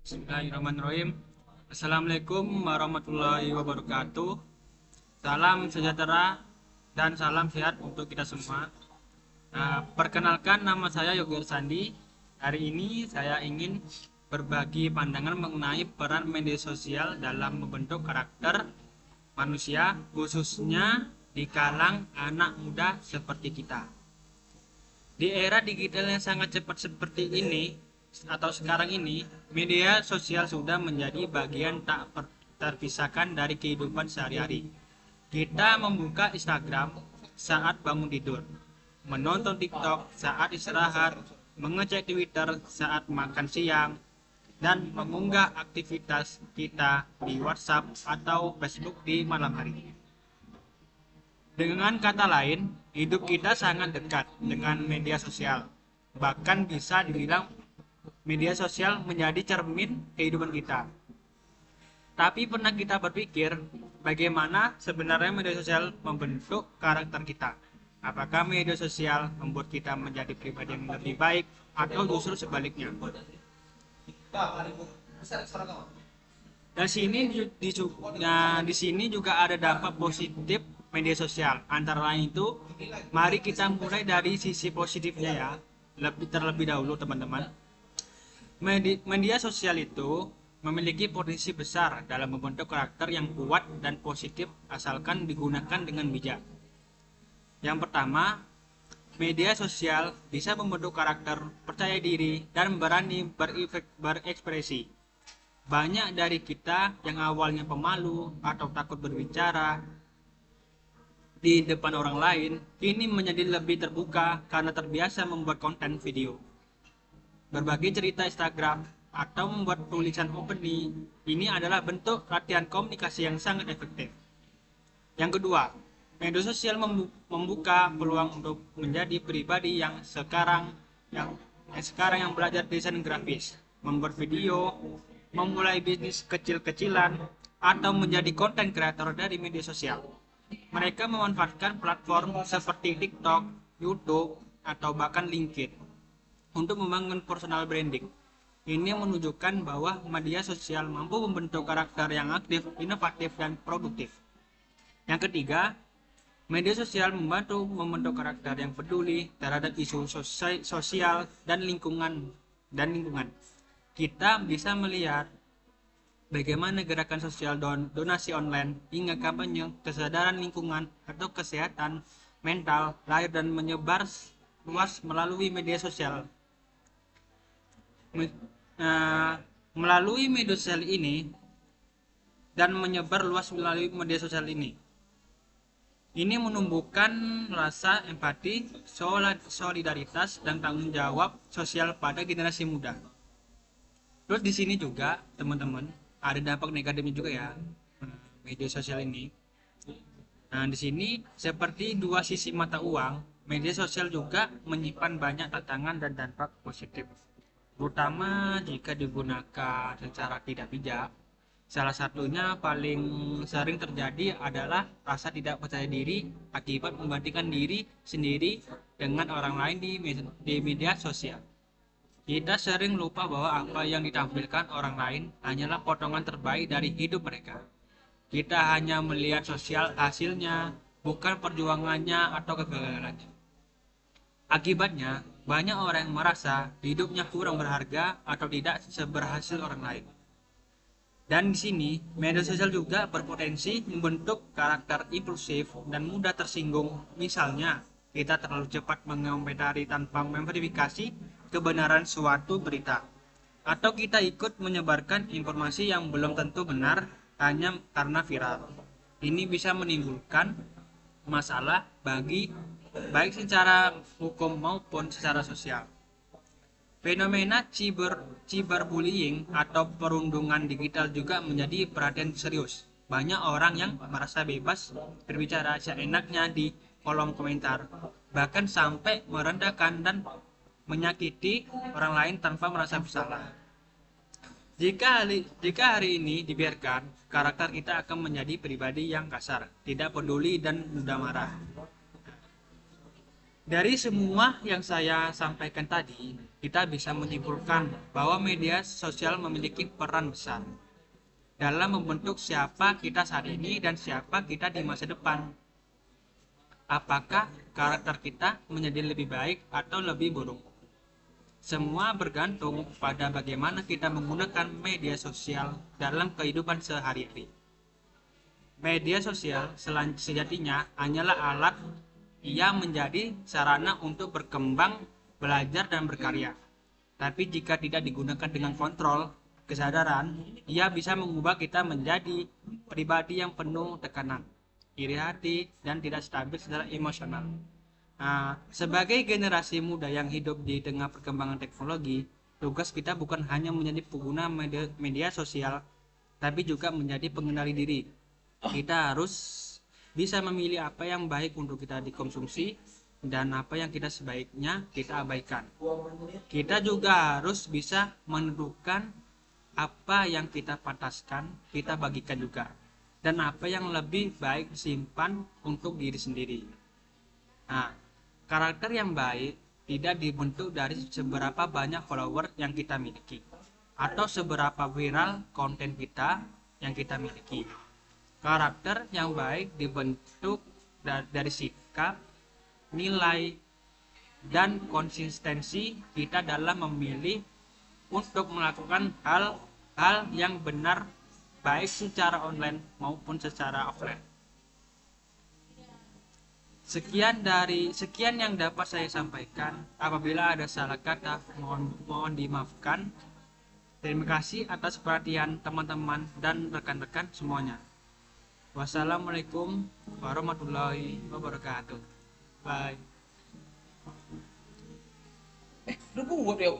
Bismillahirrahmanirrahim. Assalamualaikum warahmatullahi wabarakatuh. Salam sejahtera dan salam sehat untuk kita semua. Perkenalkan, nama saya Yogi Sandi. Hari ini saya ingin berbagi pandangan mengenai peran media sosial dalam membentuk karakter manusia, khususnya di kalangan anak muda seperti kita. Di era digital yang sangat cepat seperti ini atau sekarang ini, media sosial sudah menjadi bagian tak terpisahkan dari kehidupan sehari-hari. Kita membuka Instagram saat bangun tidur, menonton TikTok saat istirahat, mengecek Twitter saat makan siang, dan mengunggah aktivitas kita di WhatsApp atau Facebook di malam hari. Dengan kata lain, hidup kita sangat dekat dengan media sosial. Bahkan bisa dibilang media sosial menjadi cermin kehidupan kita. Tapi pernah kita berpikir bagaimana sebenarnya media sosial membentuk karakter kita? Apakah media sosial membuat kita menjadi pribadi yang lebih baik atau justru sebaliknya? Di sini juga ada dampak positif media sosial. Antara lain itu, mari kita mulai dari sisi positifnya ya. Terlebih dahulu teman-teman. Media sosial itu memiliki potensi besar dalam membentuk karakter yang kuat dan positif asalkan digunakan dengan bijak. Yang pertama, media sosial bisa membentuk karakter percaya diri dan berani berekspresi. Banyak dari kita yang awalnya pemalu atau takut berbicara di depan orang lain, kini menjadi lebih terbuka karena terbiasa membuat konten video, berbagi cerita Instagram, atau membuat tulisan opini. Ini adalah bentuk latihan komunikasi yang sangat efektif. Yang kedua, media sosial membuka peluang untuk menjadi pribadi yang sekarang yang belajar desain grafis, membuat video, memulai bisnis kecil-kecilan, atau menjadi konten kreator dari media sosial. Mereka memanfaatkan platform seperti TikTok, YouTube, atau bahkan LinkedIn untuk membangun personal branding. Ini menunjukkan bahwa media sosial mampu membentuk karakter yang aktif, inovatif, dan produktif. Yang ketiga, media sosial membantu membentuk karakter yang peduli terhadap isu sosial dan lingkungan. Kita bisa melihat bagaimana gerakan sosial donasi online hingga kampanye kesadaran lingkungan atau kesehatan mental lahir dan menyebar luas melalui media sosial. Melalui media sosial ini ini menumbuhkan rasa empati, solidaritas, dan tanggung jawab sosial pada generasi muda. Terus di sini juga teman-teman ada dampak negatifnya juga ya media sosial ini. Nah, di sini seperti dua sisi mata uang, media sosial juga menyimpan banyak tantangan dan dampak positif, terutama jika digunakan secara tidak bijak. Salah satunya paling sering terjadi adalah rasa tidak percaya diri akibat membandingkan diri sendiri dengan orang lain di media sosial. Kita sering lupa bahwa apa yang ditampilkan orang lain hanyalah potongan terbaik dari hidup mereka. Kita hanya melihat sosial hasilnya, bukan perjuangannya atau kegagalannya. Akibatnya, banyak orang yang merasa hidupnya kurang berharga atau tidak seberhasil orang lain. Dan di sini, media sosial juga berpotensi membentuk karakter impulsif dan mudah tersinggung. Misalnya, kita terlalu cepat mengomentari tanpa memverifikasi kebenaran suatu berita, atau kita ikut menyebarkan informasi yang belum tentu benar hanya karena viral. Ini bisa menimbulkan masalah baik secara hukum maupun secara sosial. Fenomena cyberbullying atau perundungan digital juga menjadi perhatian serius. Banyak orang yang merasa bebas berbicara seenaknya di kolom komentar, bahkan sampai merendahkan dan menyakiti orang lain tanpa merasa bersalah. Jika hari ini dibiarkan, karakter kita akan menjadi pribadi yang kasar, tidak peduli, dan mudah marah. Dari semua yang saya sampaikan tadi, kita bisa menyimpulkan bahwa media sosial memiliki peran besar dalam membentuk siapa kita saat ini dan siapa kita di masa depan. Apakah karakter kita menjadi lebih baik atau lebih buruk? Semua bergantung pada bagaimana kita menggunakan media sosial dalam kehidupan sehari-hari. Media sosial sejatinya hanyalah alat yang menjadi sarana untuk berkembang, belajar, dan berkarya. Tapi jika tidak digunakan dengan kontrol, kesadaran, ia bisa mengubah kita menjadi pribadi yang penuh tekanan, iri hati, dan tidak stabil secara emosional. Nah, sebagai generasi muda yang hidup di tengah perkembangan teknologi, tugas kita bukan hanya menjadi pengguna media sosial, tapi juga menjadi pengendali diri. Kita harus bisa memilih apa yang baik untuk kita dikonsumsi dan apa yang kita sebaiknya kita abaikan. Kita juga harus bisa menentukan apa yang kita pantaskan, kita bagikan juga, dan apa yang lebih baik disimpan untuk diri sendiri. Nah, karakter yang baik tidak dibentuk dari seberapa banyak follower yang kita miliki atau seberapa viral konten kita yang kita miliki. Karakter yang baik dibentuk dari sikap, nilai, dan konsistensi kita dalam memilih untuk melakukan hal-hal yang benar, baik secara online maupun secara offline. Sekian yang dapat saya sampaikan. Apabila ada salah kata, mohon dimaafkan. Terima kasih atas perhatian teman-teman dan rekan-rekan semuanya. Wassalamualaikum warahmatullahi wabarakatuh. Bye. Lu buat ya.